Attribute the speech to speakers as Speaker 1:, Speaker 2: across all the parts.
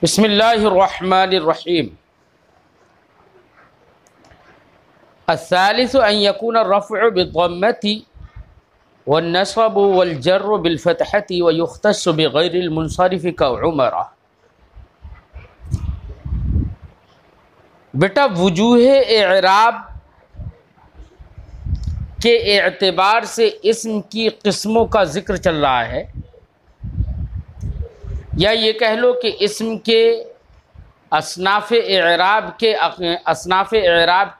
Speaker 1: बिस्मिल्लाहिर्रहमानिर्रहीम। अस्सालिसु अन यकून अर्रफ़्उ बिद्दम्मति वन्नस्बु वल्जर्रु बिलफ़तहति व युख़्तस्सु बिग़ैरिल मुनसरिफ़ि कउमरा। बेटा वजूहे एराब के एतबार से इस्म की किस्मों का ज़िक्र चल रहा है, या ये कह लो कि इस्म के असनाफ़ एराब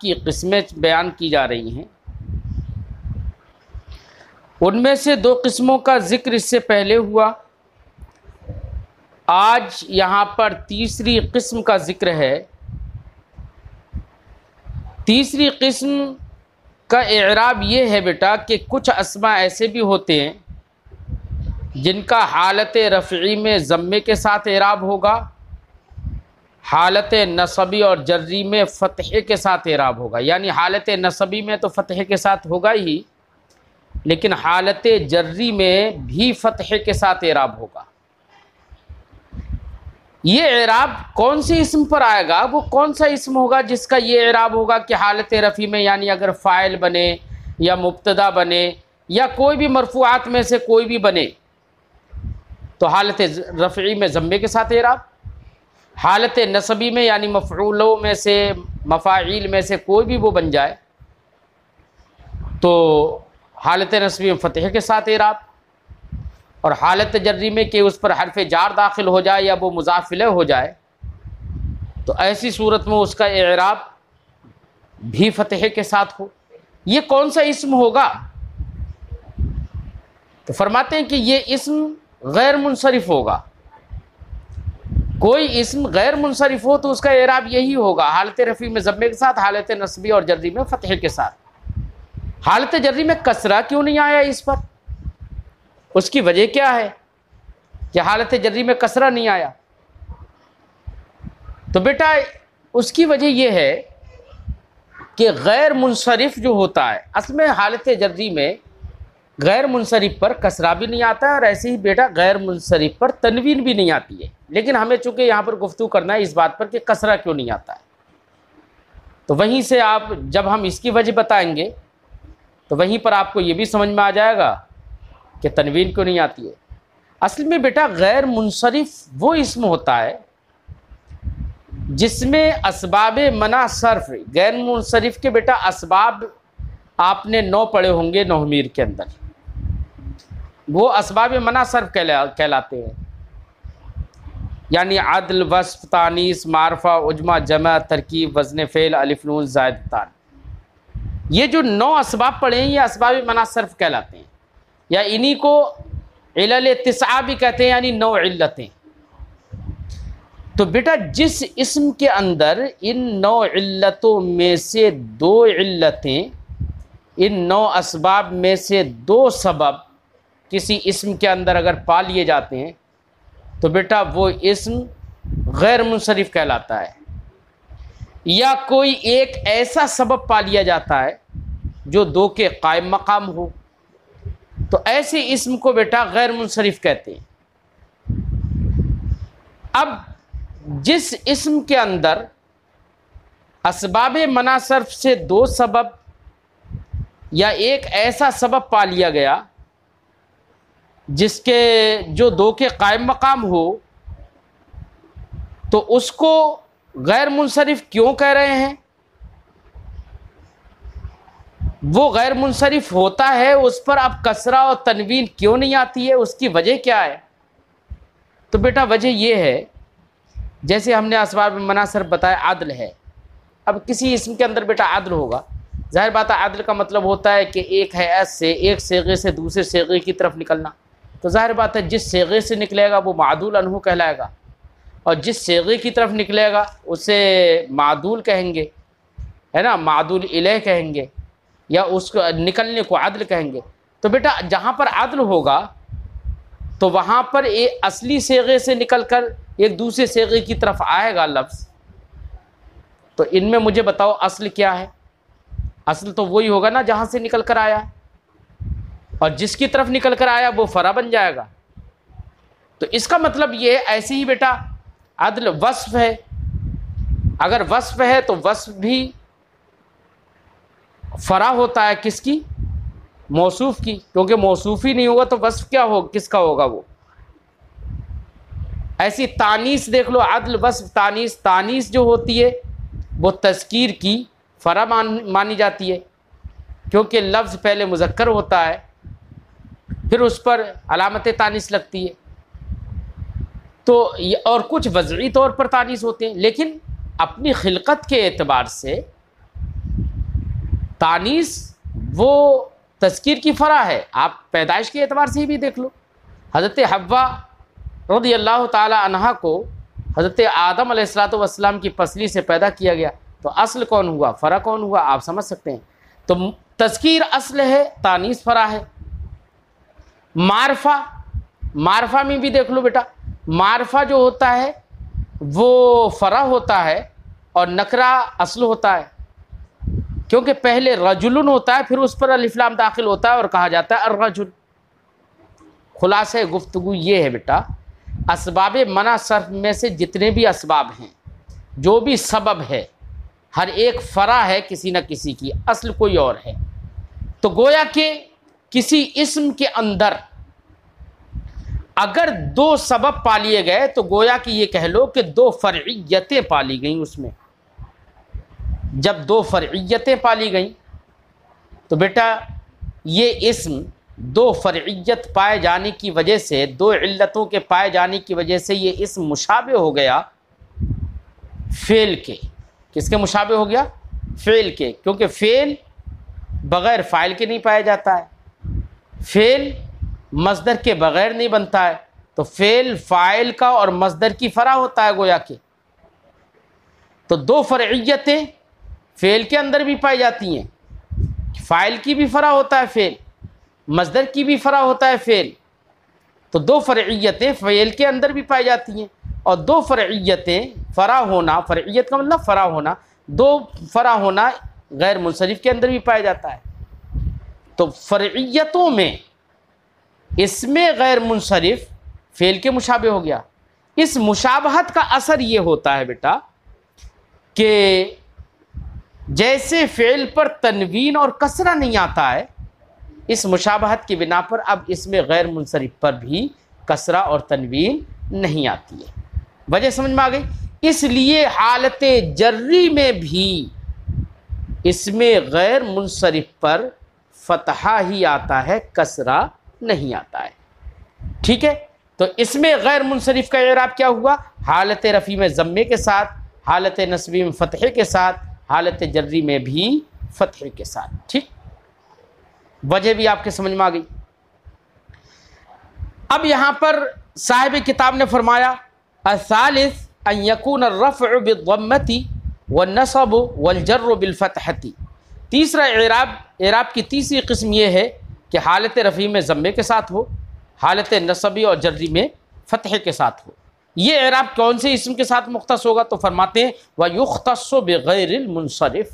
Speaker 1: की किस्में बयान की जा रही हैं। उनमें से दो किस्मों का ज़िक्र इससे पहले हुआ। आज यहाँ पर तीसरी किस्म का ज़िक्र है। तीसरी किस्म का एराब ये है बेटा कि कुछ अस्मा ऐसे भी होते हैं जिनका हालत रफ़ई में ज़म्मे के साथ एराब होगा, हालत नसबी और जर्री में फ़तह के साथ एराब होगा। यानी हालत नसबी में तो फ़तह के साथ होगा ही, लेकिन हालत जर्री में भी फ़तह के साथ एराब होगा। ये एराब कौन से इस्म पर आएगा? वो कौन सा इस्म होगा जिसका ये एराब होगा कि हालत रफ़ी में, यानी अगर फ़ाइल बने या मुब्तदा बने या कोई भी मरफ़ूआत में से कोई भी बने तो हालत रफ़ई में ज़म्मे के साथ एराब, हालत नसबी में यानी मफ़ऊलों में से, मफ़ाइल में से कोई भी वो बन जाए तो हालत नसबी में फ़तह के साथ एराब, और हालत जर्री में कि उस पर हर्फ जार दाखिल हो जाए या वो मुज़ाफ़िले हो जाए तो ऐसी सूरत में उसका एराब भी फ़तह के साथ हो। ये कौन सा इस्म होगा? तो फरमाते हैं कि ये इस्म गैर मुनसरिफ़ होगा। कोई इस्म गैर मुनसरिफ़ हो तो उसका एराब यही होगा, हालत रफ़ी में ज़म्मे के साथ, हालत नस्बी और जर्री में फ़तह के साथ। हालत जर्री में कसरा क्यों नहीं आया इस पर? उसकी वजह क्या है कि हालत जर्री में कसरा नहीं आया? तो बेटा उसकी वजह यह है कि गैर मुनसरिफ़ जो होता है, असल में हालत जर्री में गैर मुनसरिफ़ पर कसरा भी नहीं आता है और ऐसे ही बेटा गैर मुनसरिफ़ पर तनवीन भी नहीं आती है। लेकिन हमें चूँकि यहाँ पर गुफ्तगू करना है इस बात पर कि कसरा क्यों नहीं आता है, तो वहीं से आप जब हम इसकी वजह बताएंगे तो वहीं पर आपको ये भी समझ में आ जाएगा कि तनवीन क्यों नहीं आती है। असल में बेटा गैर मुनसरिफ़ वो इस्म होता है जिसमें असबाब मना सर्फ़, गैर मुनसरिफ़ के बेटा असबाब आपने 9 पढ़े होंगे नौमीर के अंदर, वो असबाब मना सर्फ़ कहलाते हैं। यानी अदल, वस्फ़, तानीस, मारफा, उजमा, जमा, तरकीब, वज़न फ़ेल, अलिफ नून ज़ायद तान, ये जो 9 असबाब पढ़े हैं ये असबाब मना सर्फ़ कहलाते हैं, या इन्हीं को इल्ल तिस्आ भी कहते हैं, यानी 9 इल्लतें। तो बेटा जिस इस्म के अंदर इन 9 इल्लतों में से 2 इल्लतें, इन 9 असबाब में से 2 सबब किसी इस्म के अंदर अगर पा लिए जाते हैं तो बेटा वो इस्म गैर मुनसरिफ़ कहलाता है। या कोई एक ऐसा सबब पा लिया जाता है जो 2 के कायम मकाम हो तो ऐसे इस्म को बेटा गैर मुनसरिफ़ कहते हैं। अब जिस इस्म के अंदर असबाब मना सर्फ़ से 2 सबब या एक ऐसा सबब पा लिया गया जिसके जो 2 के कायम मकाम हो तो उसको गैर मुनसरिफ़ क्यों कह रहे हैं? वो गैर मुनसरिफ़ होता है, उस पर अब कसरा और तनवीन क्यों नहीं आती है? उसकी वजह क्या है? तो बेटा वजह ये है, जैसे हमने असबाब मना सर्फ़ बताया, आदल है। अब किसी इस्म के अंदर बेटा आदल होगा, ज़ाहिर बात है आदल का मतलब होता है कि एक हैत से, एक सेगे से दूसरे सेगे की तरफ निकलना। तो ज़ाहिर बात है जिस सेगे से निकलेगा वो मादूल अन्हु कहलाएगा, और जिस सेगे की तरफ निकलेगा उसे मादूल कहेंगे, है ना, मादूल इलैह कहेंगे, या उसको निकलने को आदल कहेंगे। तो बेटा जहाँ पर आदल होगा तो वहाँ पर एक असली सेगे से निकल कर एक दूसरे सेगे की तरफ आएगा लफ्ज़। तो इनमें मुझे बताओ असल क्या है? असल तो वही होगा ना जहाँ से निकल कर आया है, और जिसकी तरफ निकल कर आया वो फ़रा बन जाएगा। तो इसका मतलब ये है, ऐसे ही बेटा अदल वस्फ है, अगर वस्फ है तो वस्फ भी फरा होता है किसकी? मौसूफ की, क्योंकि मौसूफ ही नहीं होगा तो वस्फ क्या हो, किसका होगा वो। ऐसी तानीस देख लो, अदल वस्फ तानीस, तानीस जो होती है वो तज़कीर की फरा मानी जाती है, क्योंकि लफ्ज़ पहले मुज़क्कर होता है फिर उस पर अलामत तानीस लगती है। तो और कुछ वज़ई तौर पर तानीस होते हैं, लेकिन अपनी खिलकत के एतबार से तानीस वो तज़कीर की फ़रा है। आप पैदाइश के एतबार से भी देख लो, हज़रत हव्वा रज़ियल्लाहु ताला अन्हा को हज़रत आदम अलैहिस्सलातु वस्सलाम की पसली से पैदा किया गया, तो असल कौन हुआ, फ़रा कौन हुआ, आप समझ सकते हैं। तो तज़कीर असल है, तानीस फ़रा है। मारफा, मारफा में भी देख लो बेटा, मारफा जो होता है वो फ़रा होता है और नकरा असल होता है, क्योंकि पहले रजुलन होता है फिर उस पर अलिफ लाम दाखिल होता है और कहा जाता है अर्रजुल। खुलासे गुफ्तगू ये है बेटा, असबाब मना सर्फ में से जितने भी असबाब हैं, जो भी सबब है, हर एक फ़रा है किसी न किसी की, असल कोई और है। तो गोया कि किसी इस्म के अंदर अगर दो सबब पा लिए गए तो गोया कि ये कह लो कि दो फ़र्इयतें पाली गई उसमें। जब दो फ़र्इयतें पाली गई तो बेटा ये इस्म दो फ़र्इयत पाए जाने की वजह से, दो इल्लतों के पाए जाने की वजह से ये इस्म मुशाबे हो गया फ़ेल के। किसके मुशाबे हो गया? फ़ेल के, क्योंकि फ़ेल बग़ैर फ़ाइल के नहीं पाया जाता है, फ़ेल मस्दर के बग़ैर नहीं बनता है, तो फ़ेल फ़ाइल का और मस्दर की फ़रा होता है गोया के। तो दो फ़र्इयतें फ़ेल के अंदर भी पाई जाती हैं, फ़ाइल की भी फ़रा होता है फ़ेल, मस्दर की भी फ़रा होता है फ़ेल। तो दो फ़र्इयतें फ़ेल के अंदर भी पाई जाती हैं, और दो फ़र्इयतें फ़रा होना, फ़र्इयत का मतलब फ़रा होना, दो फ़रा होना गैर मुनसरिफ के अंदर भी पाया जाता है। तो फ़र्इयतों में इसमें गैर मुनसरिफ फ़ेल के मुशाबे हो गया। इस मुशाबहत का असर ये होता है बेटा कि जैसे फ़ेल पर तनवीन और कसरा नहीं आता है, इस मुशाबहत की बिना पर अब इसमें गैर मुनसरिफ पर भी कसरा और तनवीन नहीं आती है। वजह समझ में आ गई? इसलिए हालत जर्री में भी इसमें गैर मुनसरिफ पर फ़तहा ही आता है, कसरा नहीं आता है। ठीक है, तो इसमें गैर मुनसरिफ का इराब क्या हुआ? हालत रफ़ी में ज़म्मे के साथ, हालत नस्बी में फ़तहे के साथ, हालत जर्री में भी फ़तहे के साथ। ठीक, वजह भी आपके समझ में आ गई। अब यहाँ पर साहिब किताब ने फरमाया असालिस अन यकून अर्रफ़्उ बिद्दम्मति वन्नसब वल्जर्र बिलफ़तहति। तीसरा इराब की तीसरी किस्म ये है कि हालत रफ़ी में ज़म्मे के साथ हो, हालत नसबी और जर्री में फ़तह के साथ हो। ये इराब कौन से इस्म के साथ मुख्तस होगा? तो फरमाते हैं व युख्तस्सु बिग़ैरिल मुनसरिफ।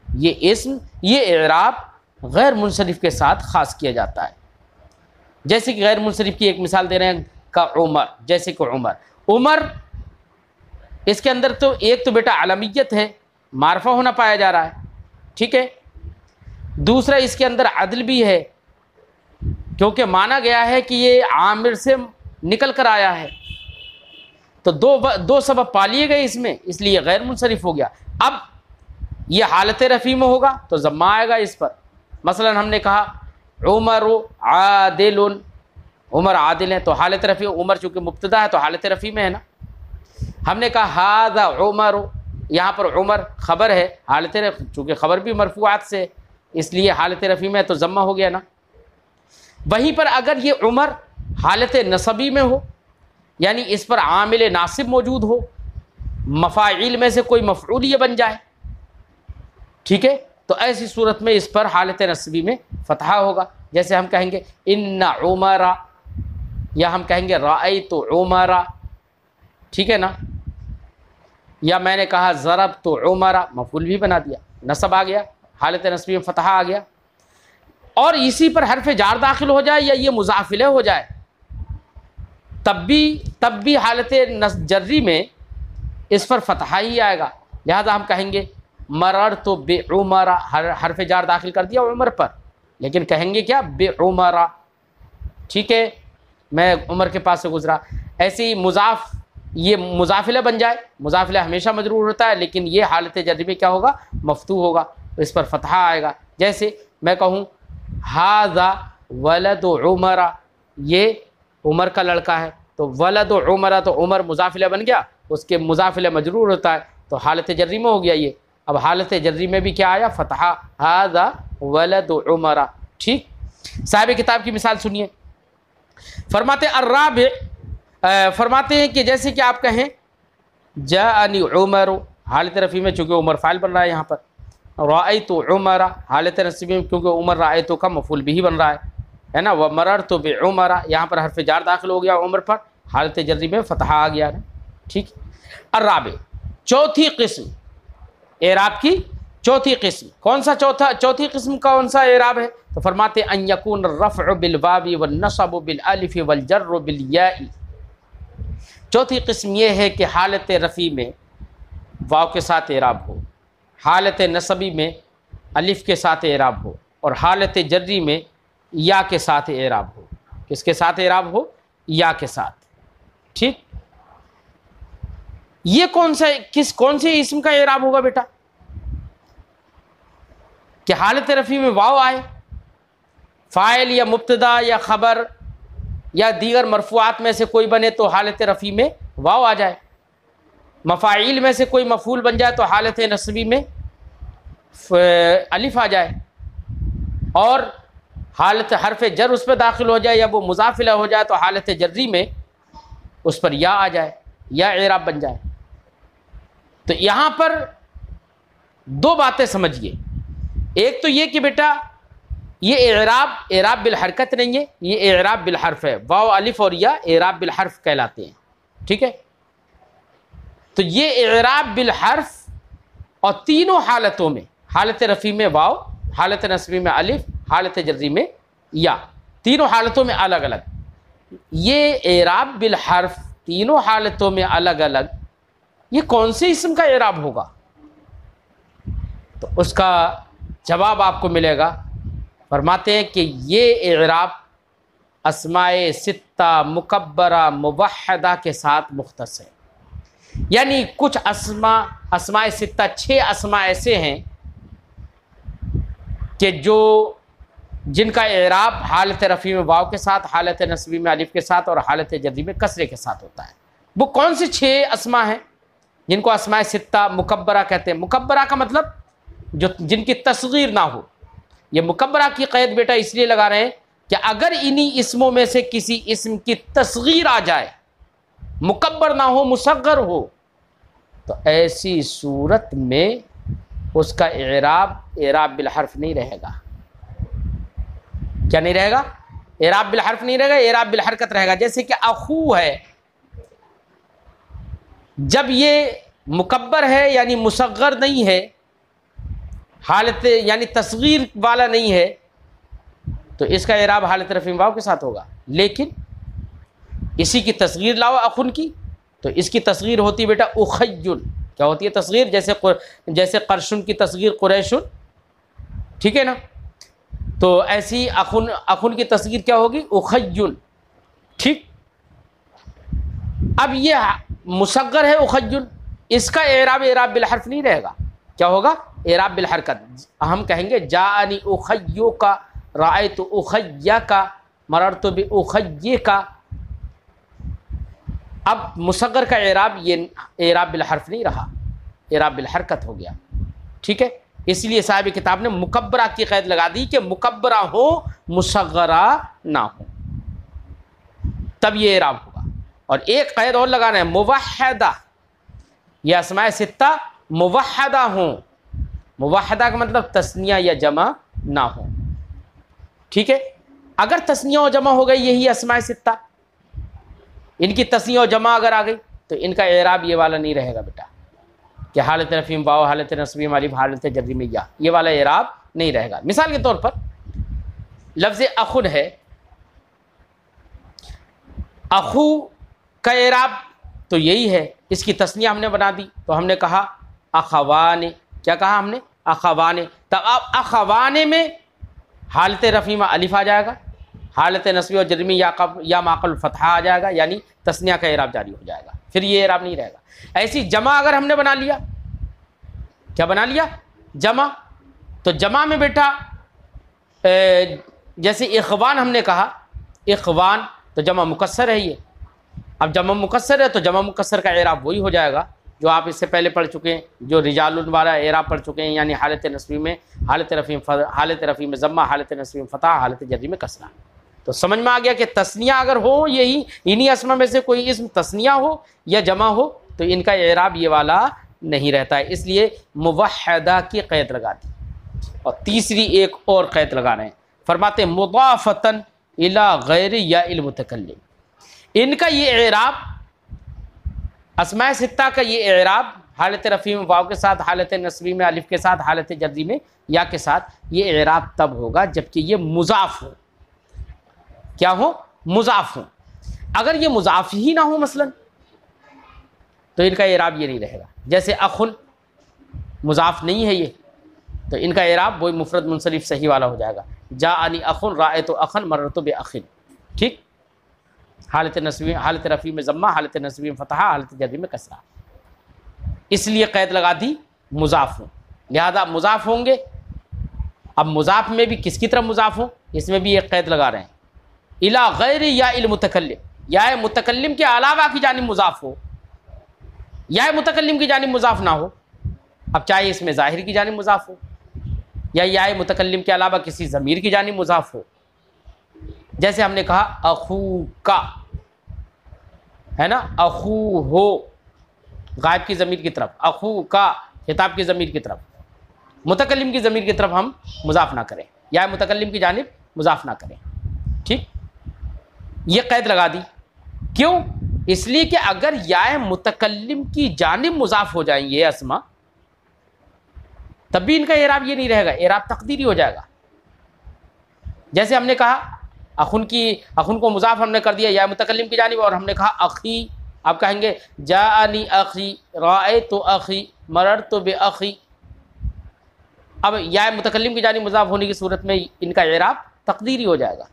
Speaker 1: ये इस्म, ये इराब गैर मुनसरिफ के साथ ख़ास किया जाता है। जैसे कि गैर मुनसरिफ की एक मिसाल दे रहे हैं का उमर, जैसे कि उमर इसके अंदर तो एक तो बेटा अलमियत है, मारफा होना पाया जा रहा है, ठीक है। दूसरा इसके अंदर अदल भी है, क्योंकि माना गया है कि ये आमिर से निकल कर आया है। तो दो सबब पा लिए गए इसमें, इसलिए गैर मुनसरिफ हो गया। अब ये हालत रफ़ी में होगा तो ज़म्मा आएगा इस पर। मसलन हमने कहा उमर आदिलुन, उमर आदिल है, तो हालत रफ़ी, उमर चूँकि मुब्तदा है तो हालत रफ़ी में है ना। हमने कहा हाज़ा उमर, यहाँ पर उमर ख़बर है, हालत रफ़ी, चूँकि ख़बर भी मरफ़ूआत से इसलिए हालत रफ़ी में है तो ज़म्मा हो गया ना। वहीं पर अगर ये उमर हालत नसबी में हो, यानी इस पर आमिल नासिब मौजूद हो, मफ़ाइल में से कोई मफ़ऊल ये बन जाए, ठीक है, तो ऐसी सूरत में इस पर हालत नसबी में फ़तहा होगा। जैसे हम कहेंगे इन्ना उमरा, या हम कहेंगे राअयतु उमरा, ठीक है ना। या मैंने कहा ज़रबतु उमरा, मफ़ऊल भी बना दिया, नसब आ गया, हालत नसबी में फ़तहा आ गया। और इसी पर हर्फ जार दाखिल हो जाए या ये मुज़ाफ़िले हो जाए तब भी हालत जर्री में इस पर फतहा ही आएगा। लिहाजा हम कहेंगे मरर तो बेउमरा, हरफ जार दाखिल कर दिया उमर पर, लेकिन कहेंगे क्या बेउमरा। ठीक है, मैं उमर के पास से गुजरा। ऐसे ही मुजाफ, ये मुजाफिला बन जाए, मुजाफिला हमेशा मजरूर होता है, लेकिन ये हालत जर्री में क्या होगा, मफ्तू होगा, तो इस पर फतहा आएगा। जैसे मैं कहूँ हाज़ा वलद उमरा, ये उमर का लड़का है, तो वलद उमरा, तो उमर मुजाफिला बन गया, उसके मुजाफिला मजरूर होता है, तो हालत जर्री में हो गया ये। अब हालत जर्री में भी क्या आया, फतहा, हाज़ा वलद उमरा। ठीक, साहिब किताब की मिसाल सुनिए, फरमाते अर्राबि, फरमाते हैं कि जैसे कि आप कहें जाअनी उमर, हालत रफ़ी में चूँकि उमर फ़ाइल बन रहा है यहाँ पर, राअयतु उमरा, हालत नस्बी में क्योंकि उमर राअयतु का मफ़ूल बिही बन रहा है ना। व मररतु बिउमरा, यहाँ पर हर्फ जार दाखिल हो गया उमर पर, हालत जर्री में फतहा आ गया। ठीक, अर्राबि, चौथी किस्म एराब की, चौथी किस्म कौन सा, चौथी किस्म कौन सा एराब है, तो फरमाते अन यकून रफ़अ बिल वावी व नस्ब बिल अलिफ वल जर्र बिल याई। चौथी किस्म ये है कि हालत रफ़ी में वाव के साथ एराब हो, हालत नसबी में अलिफ के साथ एराब हो, और हालत जर्री में या के साथ एराब हो। किसके साथ एराब हो, या के साथ। ठीक, ये कौन से इस्म का एराब होगा बेटा, कि हालत रफ़ी में वाव आए, फ़ाइल या मुब्तदा या ख़बर या दीगर मरफ़ूआत में से कोई बने तो हालत रफ़ी में वाव आ जाए, मफ़ाइल में से कोई मफ़ूल बन जाए तो हालत नस्बी में अलिफ आ जाए, और हालत हरफ जर उस पर दाखिल हो जाए या वो मुज़ाफिला हो जाए तो हालत जर्री में उस पर या आ जाए, या एराब बन जाए। तो यहाँ पर दो बातें समझिए, एक तो ये कि बेटा ये एराब बिल हरकत नहीं है, ये एराब बिल हर्फ है, वाव अलिफ और या एराब बिल हर्फ कहलाते हैं। ठीक है, तो ये एराब बिल हर्फ और तीनों हालतों में, हालत रफ़ी में वाव, हालत नस्बी में अलिफ, हालत जर्री में या, तीनों हालतों में अलग अलग, ये एराब बिल हर्फ तीनों हालतों में अलग अलग, ये कौन से इस्म का एराब होगा, तो उसका जवाब आपको मिलेगा। फरमाते हैं कि ये एराब अस्माए सित्ता मुकब्बरा मुवहदा के साथ मुख्तस है, यानी कुछ अस्माए सित्ता, 6 अस्मा ऐसे हैं कि जिनका एराब हालत रफ़ी में वाव के साथ, हालत नस्बी में अलिफ के साथ और हालत जर्री में कसरे के साथ होता है। वो कौन से 6 अस्मा हैं जिनको अस्माए सित्ता मुकब्बरा कहते हैं। मुकब्बरा का मतलब जो जिनकी तस्गीर ना हो। ये मुकब्बरा की क़ैद बेटा इसलिए लगा रहे हैं कि अगर इन्हीं इस्मों में से किसी इस्म की तस्गीर आ जाए, मुकब्बर ना हो, मुसग्गर हो, तो ऐसी सूरत में उसका एराब बिल हर्फ नहीं रहेगा। क्या नहीं रहेगा, एराब बिल हर्फ नहीं रहेगा, एराब बिल हरकत रहेगा। जैसे कि अखू है, जब ये मुकब्बर है यानी मुसग्गर नहीं है, हालत यानी तस्गीर वाला नहीं है, तो इसका एराब हालत रफ़ी वाव के साथ होगा। लेकिन इसी की तस्गीर लाओ अखुन की, तो इसकी तस्गीर होती है बेटा उखय्युन। क्या होती है तस्गीर, जैसे करशुन की तस्गीर कुरैशुन, ठीक है ना। तो ऐसी अखुन की तस्गीर क्या होगी, उखय्युन। ठीक, अब ये मुसग्गर है उखय्युन, इसका एराब बिल हर्फ नहीं रहेगा, क्या होगा, एराब बिल हरकत। हम कहेंगे जाअनी उखय्यु का, राअयतु उखय्या का, मररतु बि उखय्ये का। अब मुसग्गर का एराब ये एराब बिल हर्फ नहीं रहा, एराब बिल हरकत हो गया। ठीक है, इसलिए साहिब किताब ने मुकब्बरा की क़ैद लगा दी कि मुकब्बरा हो, मुसग्गरा ना हो, तब ये एराब होगा। और एक क़ैद और लगाना है, मुवहदा, यह अस्माए सित्ता मुवहदा हो। मुवहदा का मतलब तस्निया या जमा ना हो। ठीक है, अगर तस्निया और जमा हो गई, यही अस्माए सित्ता, इनकी तस्निया और जमा अगर आ गई तो इनका एराब ये वाला नहीं रहेगा बेटा, कि हालत रफ़ी में वाव, हालत नस्बी में अलिफ, हालत जर्री में या, ये वाला एराब नहीं रहेगा। मिसाल के तौर पर लफ्ज़ अखुन है, अखू का एराब तो यही है। इसकी तस्निया हमने बना दी तो हमने कहा अखवाने, क्या कहा हमने? अखवाने। तब अब अखवाने में हालत रफ़ी में अलिफ आ जाएगा, हालत नस्बी और जर्मी या माक़ल फ़तहा आ जाएगा, यानी तस्निया का एराब जारी हो जाएगा, फिर ये एराब नहीं रहेगा। ऐसी जमा अगर हमने बना लिया, क्या बना लिया? जमा। तो जमा में बेटा जैसे इख़वान हमने कहा, इख़वान तो जमा मुकस्सर है ये। अब जमा मुकस्सर है तो जमा मुकस्सर का एराब वही हो जाएगा जो आप इससे पहले पढ़ चुके हैं, जो रिजालुन वाला एराब पढ़ चुके हैं, यानी हालत नस्बी में हालत रफ़ी में ज़म्मा, हालत नस्बी में फ़तह, हालत जर्री में कसरा। तो समझ में आ गया कि तस्निया अगर हो, यही इन्हीं अस्मा में से कोई इसम तस्निया हो या जमा हो तो इनका एराब ये वाला नहीं रहता है, इसलिए मुवह्हदा की क़ैद लगा दी। और तीसरी एक और क़ैद लगा रहे हैं, फरमाते मुदाफ़तन इला गैरि या इल मुतकल्लिम। इनका ये एराब, अस्माए सित्ता का ये एराब हालत रफ़ी में वाव के साथ, हालत नस्बी में अलिफ के साथ, हालत जर्री में या के साथ, ये एराब तब होगा जबकि ये मुज़ाफ़ हो। क्या हो? मुज़ाफ़ हो। अगर ये मुज़ाफ़ ही ना हो मसलन तो इनका एराब ये नहीं रहेगा। जैसे अखुन मुज़ाफ़ नहीं है ये, तो इनका एराब वही मुफ़रद मुनसरिफ सही वाला हो जाएगा, जाअनी अखुन राअयतु अखन मररतु बिअखिन। ठीक, हालत नस्बी, हालत रफ़ी में ज़म्मा, हालत नस्बी में फ़तहा, हालत जर्री में कसरा, इसलिए क़ैद लगा दी मुज़ाफ़ हो, लिहाजा मुज़ाफ़ होंगे। अब मुज़ाफ़ में भी किसकी तरफ मुज़ाफ़ हो, इसमें भी एक क़ैद लगा रहे हैं, इला गैरि या इल मुतकल्लिम, या मुतकल्लिम के अलावा की जानिब मुज़ाफ़ हो या मुतकल्लिम की जानिब मुज़ाफ़ ना हो। अब चाहे इसमें ज़ाहिर की जानिब मुज़ाफ़ हो या मुतकल्लिम के अलावा किसी ज़मीर की जानिब मुज़ाफ़ हो। जैसे हमने कहा अखू का, है ना, अखू हो गायब की ज़मीर की तरफ, अखू का खिताब की ज़मीर की तरफ, मुतकल्लिम की ज़मीर की तरफ हम मुज़ाफ़ ना करें या मुतकल्लिम की जानिब मुज़ाफ़ ना करें। ठीक, ये क़ैद लगा दी। क्यों? इसलिए कि अगर या मुतकल्लिम की जानिब मुज़ाफ़ हो जाएंगे अस्मा, तब भी इनका एराब ये नहीं रहेगा, एराब तकदीरी हो जाएगा। जैसे हमने कहा अखुन को मुज़ाफ़ हमने कर दिया या मुतकल्लिम की जानिब, और हमने कहा अखी, आप कहेंगे जाअनी अखी, राअयतु अखी, मररतु बिअखी। अब या मुतकल्लिम की जानिब मुज़ाफ़ होने की सूरत में इनका एराब तकदीरी हो जाएगा।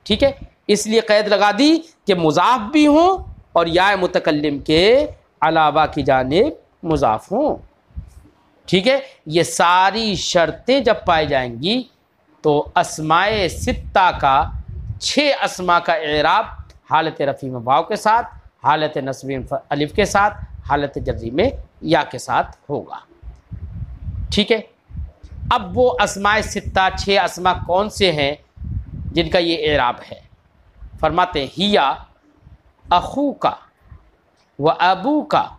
Speaker 1: ठीक है, इसलिए क़ैद लगा दी कि मुज़ाफ़ भी हो और या मुतकल्लिम के अलावा की जानिब मुज़ाफ़ हो। ठीक है, ये सारी शर्तें जब पाई जाएंगी तो अस्माए सित्ता का 6 अस्मा का एराब हालत रफ़ी में वाव के साथ, हालत नस्बी में अलिफ के साथ, हालत जर्री में या के साथ होगा। ठीक है, अब वो अस्माए सित्ता 6 अस्मा कौन से हैं जिनका ये एराब है? फरमाते हिया अखू का व अबू का,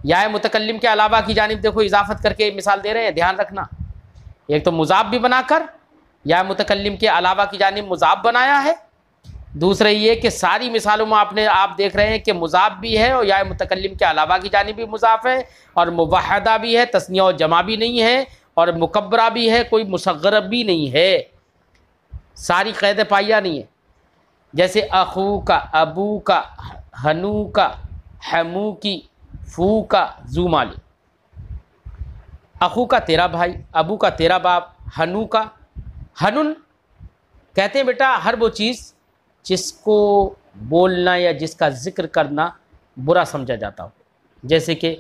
Speaker 1: या मुतकल्लिम के अलावा की जानिब देखो इजाफत करके मिसाल दे रहे हैं, ध्यान रखना। एक तो मुज़ाफ़ भी बनाकर या मुतकल्लिम के अलावा की जानिब मुज़ाफ़ बनाया है, दूसरा ये कि सारी मिसालों में आप देख रहे हैं कि मुज़ाफ़ भी है और या मुतकल्लिम के अलावा की जानिब भी मुज़ाफ़ है, और मुवह्हदा भी है, तस्निया और जमा भी नहीं है, और मुकब्बरा भी है, कोई मुसग़्ग़र भी नहीं है। सारी क़ैद पाया नहीं है। जैसे अखू का, अबू का, हनू का, हमू की, फू का, ज़ुमाली। अखू का तेरा भाई, अबू का तेरा बाप, हनू का, हनुन कहते हैं बेटा हर वो चीज़ जिसको बोलना या जिसका ज़िक्र करना बुरा समझा जाता हो। जैसे कि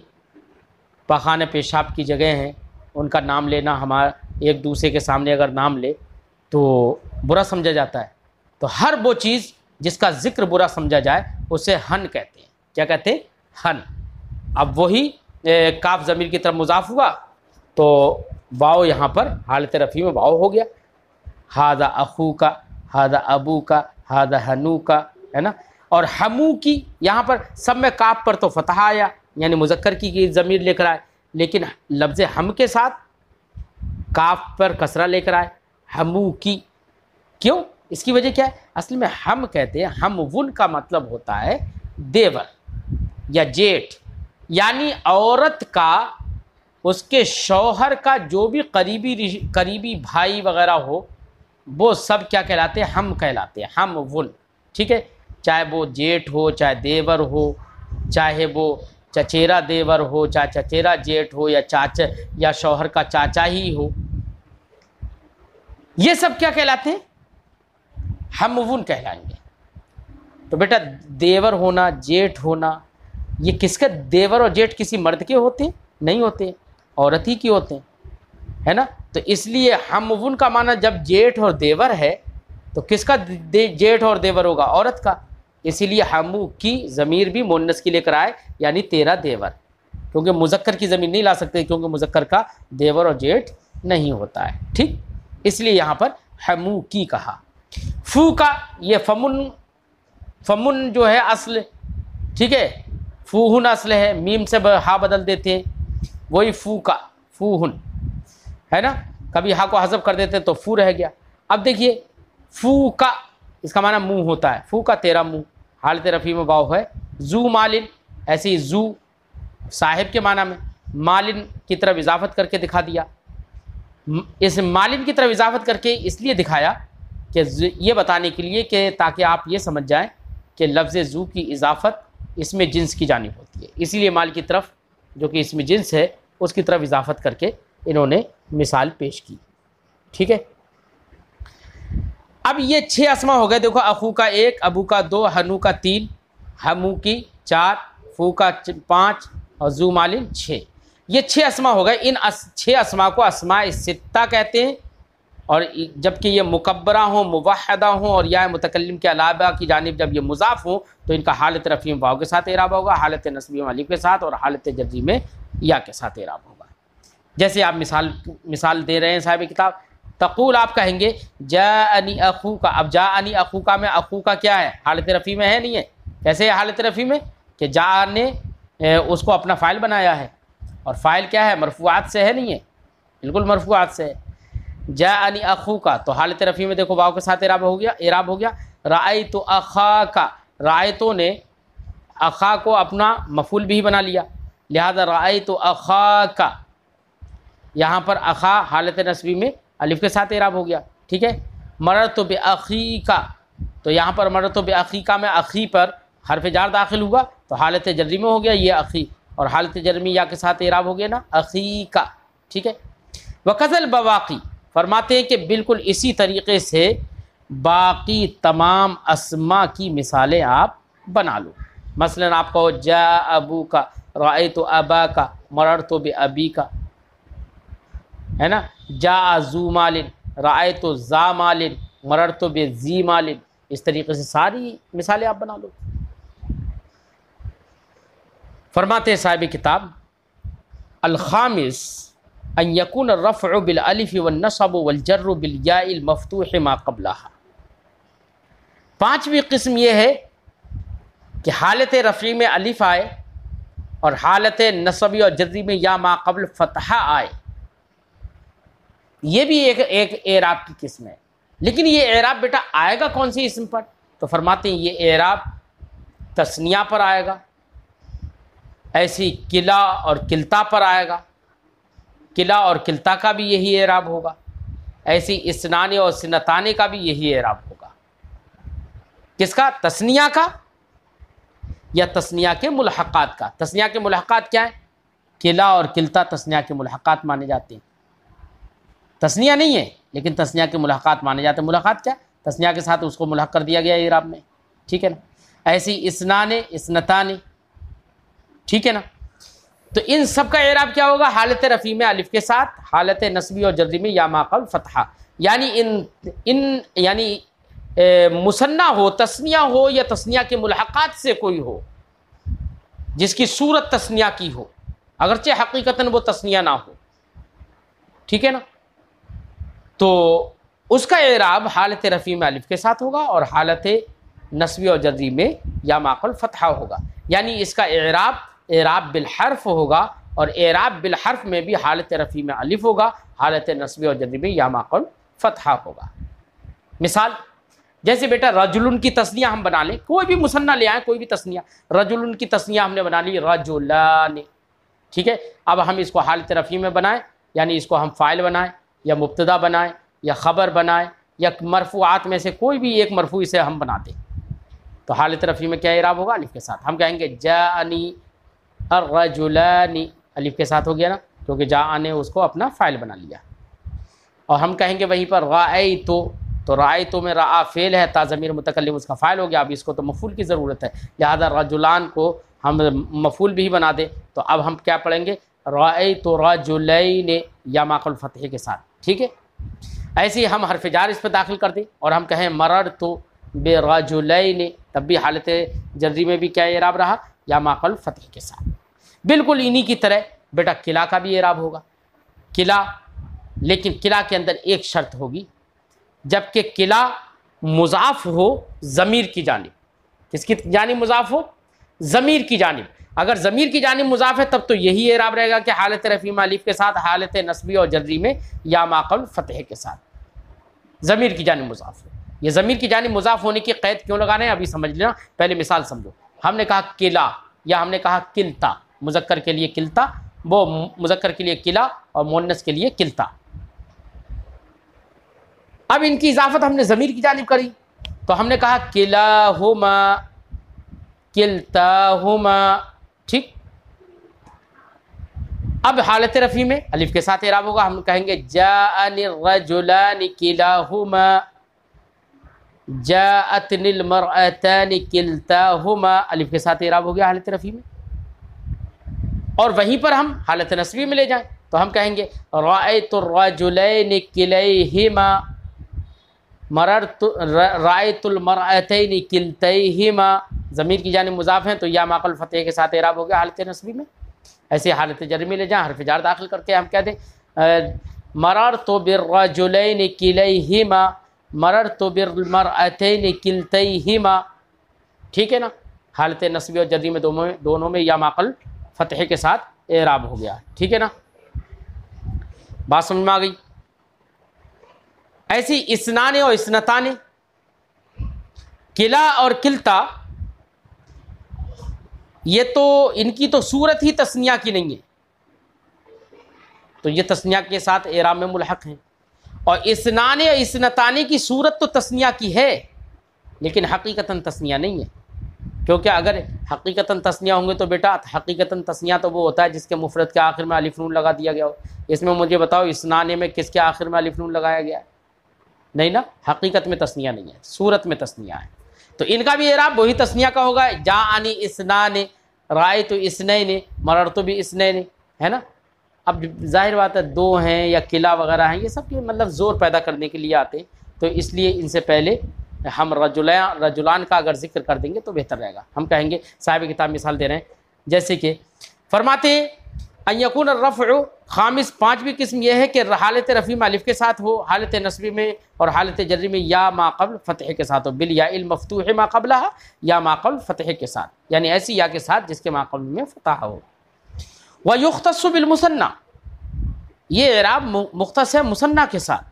Speaker 1: पखाने पेशाब की जगह हैं, उनका नाम लेना, हमारा एक दूसरे के सामने अगर नाम ले तो बुरा समझा जाता है। तो हर वो चीज़ जिसका ज़िक्र बुरा समझा जाए उसे हन कहते हैं। क्या कहते हैं? हन। अब वही काफ ज़मीर की तरफ मुज़ाफ़ हुआ तो वाव यहाँ पर हालत रफ़ी में वाव हो गया। हादा अखू का, हादा अबू का, हादा हनू का, है ना। और हमू की यहाँ पर सब में काफ पर तो फ़तह आया, यानी मुज़क्कर की ज़मीर लेकर आए, लेकिन लफ्ज़ हम के साथ काफ पर कसरा लेकर आए, हमू की। क्यों? इसकी वजह क्या है? असल में हम कहते हैं, हम वुन का मतलब होता है देवर या जेठ, यानी औरत का, उसके शौहर का जो भी करीबी भाई वगैरह हो, वो सब क्या कहलाते हैं? हम कहलाते हैं, हम वुन। ठीक है, चाहे वो जेठ हो, चाहे देवर हो, चाहे वो चचेरा देवर हो, चाहे चचेरा जेठ हो, या चाचा या शौहर का चाचा ही हो, ये सब क्या कहलाते हैं? हमवुन कहलाएंगे। तो बेटा देवर होना, जेठ होना, ये किसका? देवर और जेठ किसी मर्द के होते हैं? नहीं होते, औरत ही के होते हैं, है ना। तो इसलिए हमवुन का माना जब जेठ और देवर है तो किसका जेठ और देवर होगा? औरत का। इसीलिए हमू की ज़मीर भी मुन्नस की लेकर आए, यानी तेरा देवर, क्योंकि मुज़क्कर की ज़मीर नहीं ला सकते, क्योंकि मुज़क्कर का देवर और जेठ नहीं होता है, ठीक। इसलिए यहाँ पर हमू की कहा। फू का ये फमुन, फमुन जो है असल, ठीक है, फूहुन असल है, मीम से हा बदल देते हैं, वही फू का फूहुन है ना। कभी हा को हज़फ कर देते हैं तो फू रह गया। अब देखिए फू का, इसका माना मुंह होता है, फू का तेरा मुंह, हालत रफ़ी में वाव है। जू मालिन, ऐसे ही जू साहिब के माना में, मालिन की तरफ इजाफत करके दिखा दिया। इस मालिन की तरफ इजाफत करके इसलिए दिखाया कि ये बताने के लिए कि ताकि आप ये समझ जाएं कि लफ्ज़ जू की इजाफत इसमें जिन्स की जानिब होती है, इसीलिए माल की तरफ जो कि इसमें जिन्स है उसकी तरफ इजाफत करके इन्होंने मिसाल पेश की, ठीक है। अब ये 6 अस्मा हो गए। देखो अखू का 1, अबू का 2, हनू का 3, हमू की 4, फू का 5 और जू मालिन 6। ये 6 अस्मा हो गए। इन 6 अस्मा को अस्मा सित्ता कहते हैं, और जबकि ये मुकब्बरा हो, मुवहदा हो और या मुतकल्लिम के अलावा की जानिब जब ये मुज़ाफ़ हो तो इनका हालत रफ़ी में वाव के साथ एराब होगा, हालत नस्बी में अलिफ के साथ, और हालत जर्री में या के साथ एराब होगा। जैसे आप मिसाल दे रहे हैं साहिब किताब, तक़ूल आप कहेंगे जाअनी अखू का। अब जाअनी अखू का में अखू का क्या है? हालत रफ़ी में है, नहीं है। कैसे है हालत रफ़ी में? कि जा ने उसको अपना फ़ाइल बनाया है, और फ़ाइल क्या है? मरफ़ूआत से है, नहीं है, बिल्कुल मरफ़ूआत से है। जाअनी अखू का, तो हालत रफ़ी में देखो वाव के साथ एराब हो गया। राय तो अखा का, राय तो ने अखा को अपना मफूल भी बना लिया, लिहाजा राय तो अखा का, यहाँ पर अखा हालत नस्बी में अलिफ के साथ एराब हो गया, ठीक है। मररतु बिअखी का, तो यहाँ पर मररतु बिअखी का में अखी पर हर्फ जार दाखिल हुआ तो हालत जर्री में हो गया ये अखी, और हालत जर्री में या के साथ एराब हो गया ना, अखी का, ठीक है। वकज़ल बवाक़ी, फरमाते हैं कि बिल्कुल इसी तरीक़े से बाकी तमाम अस्मा की मिसालें आप बना लो। मसलन आप कहो जा अबू का, रायतु अबा का, मररतु बिअबी का, है ना। जा जू मालिन, रायतु जा मालिन, मररतु बिज़ी मालिन, इस तरीके से सारी मिसालें आप बना लो। फरमाते हैं साहिब किताब, अल खामिस अन यकून रफ़अ बिल अलिफ़ वन नस्ब वल जर्र बिल याइल मफ़तूह मा क़ब्लहा। 5वीं किस्म ये है कि हालत रफ़ी में अलिफ़ आए और हालत नस्बी और जर्री में या मा क़ब्ल फ़तहा आए। ये भी एक एराब की किस्म है। लेकिन ये एराब बेटा आएगा कौन सी इसम पर? तो फरमाते हैं ये एराब तस्निया पर आएगा, ऐसी किला और किल्ता पर आएगा, किला और किल्ता का भी यही एराब होगा, ऐसी इसनाने और सिनताने का भी यही एराब होगा। किसका? तस्निया का या तस्निया के मुल्हक़ात का। तस्निया के मुल्हक़ात क्या है? किला और किल्ता तस्निया के मुल्हक़ात माने जाते हैं। तस्निया नहीं है लेकिन तस्निया के मुल्हक़ात माने जाते हैं। मुल्हक़ात क्या? तस्निया के साथ उसको मुल्हक़ कर दिया गया एराब में, ठीक है ना। ऐसी इसनाने, इसनताने, ठीक है ना। तो इन सब का एराब क्या होगा? हालत रफ़ी में अलिफ के साथ, हालत नस्बी और जर्री में या मा क़ब्ल फ़तहा। यानी यानी मुसन्ना हो, तस्निया हो या तस्निया के मुल्हक़ात से कोई हो जिसकी सूरत तस्निया की हो, अगरचे हकीकतन वो तस्निया ना हो, ठीक है ना। तो उसका एराब हालत रफ़ी में अलिफ के साथ होगा और हालत नस्बी और जर्री में या मा क़ब्ल फ़तहा होगा। यानी इसका एराब बिल हर्फ होगा, और एराब बिल हर्फ में भी हालत रफ़ी में अलिफ होगा, हालत नस्बी और जर्री में या मा क़ब्ल फ़तहा होगा। मिसाल जैसे बेटा रजुलन की तस्निया हम बना लें, कोई भी मुसन्ना ले आए, कोई भी तस्निया, रजुलन की तस्निया हमने बना ली रजुलान, ठीक है। अब हम इसको हालत रफ़ी में बनाएं, यानी इसको हम फ़ाइल बनाएं या मुब्तदा बनाएं या ख़बर बनाएं या मरफ़ूआत में से कोई भी एक मरफ़ू इसे हम बना दें, तो हालत रफ़ी में क्या इराब होगा? अलिफ के साथ। हम कहेंगे जाअनी अर्रजुलानी, अलिफ के साथ हो गया ना, क्योंकि जा ने उसको अपना फ़ाइल बना लिया। और हम कहेंगे वहीं पर राअयतु, तो राअयतु में रा फ़ेल है, ता ज़मीर मुतकल्लिम उसका फ़ाइल हो गया। अब इसको तो मफ़ूल की ज़रूरत है, लिहाजा रजुलान को हम मफ़ूल भी बना दें। तो अब हम क्या पढ़ेंगे? राअयतु रजुलैन या माक़ुल फ़तह के साथ। ठीक है, ऐसे ही हम हर्फ़ जार इस पर दाखिल कर दें और हम कहें मररतु बिरजुलैन, तब भी हालत जर्री में भी क्या इराब रहा? या माक़ुल फ़तह के साथ। बिल्कुल इन्हीं की तरह बेटा किला का भी इराब होगा। किला, लेकिन किला के अंदर एक शर्त होगी, जबकि किला मुज़ाफ़ हो ज़मीर की जानिब। किसकी जानिब मुज़ाफ़ हो? ज़मीर की जानिब। अगर ज़मीर की जानिब मुज़ाफ़ है तब तो यही इराब रहेगा कि हालत रफ़ी में अलिफ के साथ, हालत नस्बी और जर्री में या माक़ुल फ़तह के साथ। ज़मीर की जानिब मुज़ाफ़ हो। ये ज़मीर की जानिब मुज़ाफ़ होने की क़ैद क्यों लगा रहे हैं अभी समझ लेना। पहले मिसाल समझो। हमने कहा किला या हमने कहा किल्ता, मुज़क्कर के लिए किल्ता, वो मुज़क्कर के लिए किला और मुअन्नस के लिए किल्ता। अब इनकी इजाफत हमने ज़मीर की जानिब करी, तो हमने कहा किलाहुमा किल्ताहुमा। ठीक, अब हालत रफ़ी में अलिफ के साथ इराब होगा। हम कहेंगे जाअनि रजुलानि किलाहुमा, जाअतनिल मरअतानि किल्ताहुमा, अलिफ के साथ इराब हो गया हालत रफ़ी में। और वहीं पर हम हालत नस्बी में ले जाएं तो हम कहेंगे राअयतु रजुलैनि किलैहिमा, राअयतुल मरअतैनि किल्तैहिमा। ज़मीर की जानिब मुज़ाफ़ हैं तो या माक़ुल फ़तह के साथ इराब हो गया हालत नस्बी में। ऐसे हालत जर में ले जाएं, हर्फ़ जार दाखिल करके हम कह दें मररतु बिर्रजुलैनि किलैहिमा, मररतु बिलमरअतैनि किल्तैहिमा। ठीक है ना, हालत नस्बी और जर्री में दोनों में या माक़ुल फ़तह के साथ इराब हो गया। ठीक है ना, बात समझ में आ गई। ऐसी इसनाने और इसनताने, किला और किल्ता, ये तो इनकी तो सूरत ही तस्निया की नहीं है, तो ये तस्निया के साथ इराब में मुल्हक हैं। और इसनाने और इसनताने की सूरत तो तस्निया की है, लेकिन हकीकतन तस्निया नहीं है। क्योंकि अगर हकीकतन तस्निया होंगे तो बेटा हकीकतन तस्निया तो वो होता है जिसके मुफरत के आखिर में अलिफ नून लगा दिया गया हो। इसमें मुझे बताओ इसनाने में किसके आखिर में अलिफ नून लगाया गया है? नहीं ना, हकीकत में तस्निया नहीं है, सूरत में तस्निया है। तो इनका भी इराब वही तस्निया का होगा, जाअनी इसनाने, राअयतु इसनैन, मररतु भी इसनैन, है ना। अब जाहिर बात है दो हैं या किला वगैरह हैं, ये सब के मतलब ज़ोर पैदा करने के लिए आते, तो इसलिए इनसे पहले हम रजुलान का अगर जिक्र कर देंगे तो बेहतर रहेगा। हम कहेंगे, साहिब किताब मिसाल दे रहे हैं, जैसे कि फरमाते अयकुन रफ़उ खामिस, पाँचवीं किस्म यह है कि हालत रफ़ी में अलिफ के साथ हो, हालत नस्बी में और हालत जर्री में या माक़बल फ़तह के साथ हो, बिल या इल मफ़तूह माक़बलहा, या माक़बल फ़तह के साथ, यानी ऐसी या के साथ जिसके माक़बल में फ़तह हो। व युख्तस्सु बिल मुसन्ना, ये इराब मुख्तस है मुसन्ना के साथ,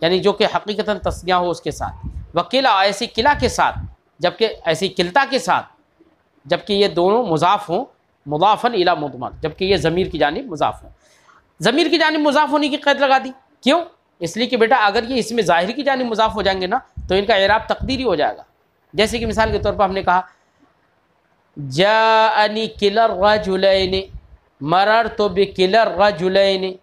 Speaker 1: यानी जो कि हकीकतन तस्निया हो उसके साथ। वकीला, ऐसी किला के साथ, जबकि ऐसी किल्ता के साथ, जबकि ये दोनों मुज़ाफ़ हों, मुज़ाफ़न इला मुज़मर, जबकि ये ज़मीर की जानिब मुज़ाफ़ हो। ज़मीर की जानिब मुज़ाफ़ होने की क़ैद लगा दी, क्यों? इसलिए कि बेटा अगर ये इसमें ज़ाहिर की जानिब मुज़ाफ़ हो जाएंगे ना तो इनका इराब तक़दीरी हो जाएगा। जैसे कि मिसाल के तौर पर हमने कहा जाअनी किलर रजुलैन, मररतु बिकिलर रजुलैन,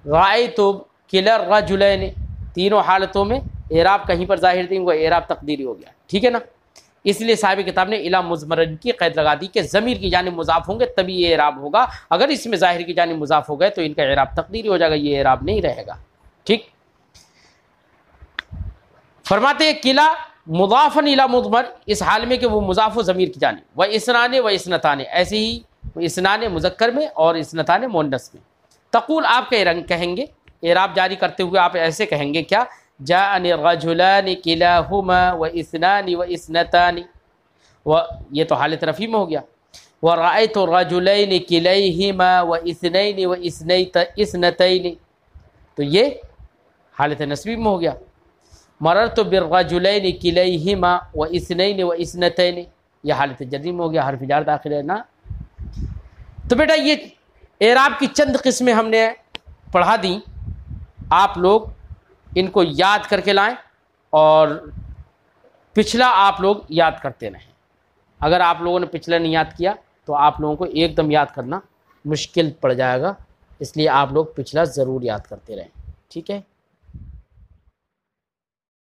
Speaker 1: राअयतु किलर रजुलैन, तीनों हालतों में इराब कहीं पर ज़ाहिर थी, वो इराब तक़दीरी हो गया। ठीक है ना, इसलिए साहिब किताब ने इला मुज़मरन की क़ैद लगा दी कि ज़मीर की जानिब मुज़ाफ़ होंगे तभी ये इराब होगा, अगर इसमें ज़ाहिर की जानिब मुज़ाफ़ हो गए तो इनका इराब तक़दीरी हो जाएगा, ये इराब नहीं रहेगा। ठीक, फरमाते किला मुज़ाफ़न इला मुज़मर, इस हाल में कि वो मुज़ाफ़ ज़मीर की जानिब, व इसनाने व इसनताने, ऐसे ही इसनाने मुज़क्कर में और इसनताने मुअन्नस में। तक़ूल आप कहेंगे, इराब जारी करते हुए आप ऐसे कहेंगे क्या, जाअनी रजुलानि किलाहुमा व इसनानि व इसनतानि, व ये तो हालत रफ़ी में हो गया। व राअयतु रजुलैनि किलैहिमा व इसनैनि व इसनतैनि, तो ये हालत नस्बी में हो गया। मररतु बिर्रजुलैनि किलैहिमा व इसनैनि व इसनतैनि, ये हालत जर्री में हो गया, हर्फ़ जार दाखिल है ना। तो बेटा ये एराब की चंद किस्में हमने पढ़ा दी, आप लोग इनको याद करके लाएं और पिछला आप लोग याद करते रहें। अगर आप लोगों ने पिछला नहीं याद किया तो आप लोगों को एकदम याद करना मुश्किल पड़ जाएगा, इसलिए आप लोग पिछला ज़रूर याद करते रहें। ठीक है।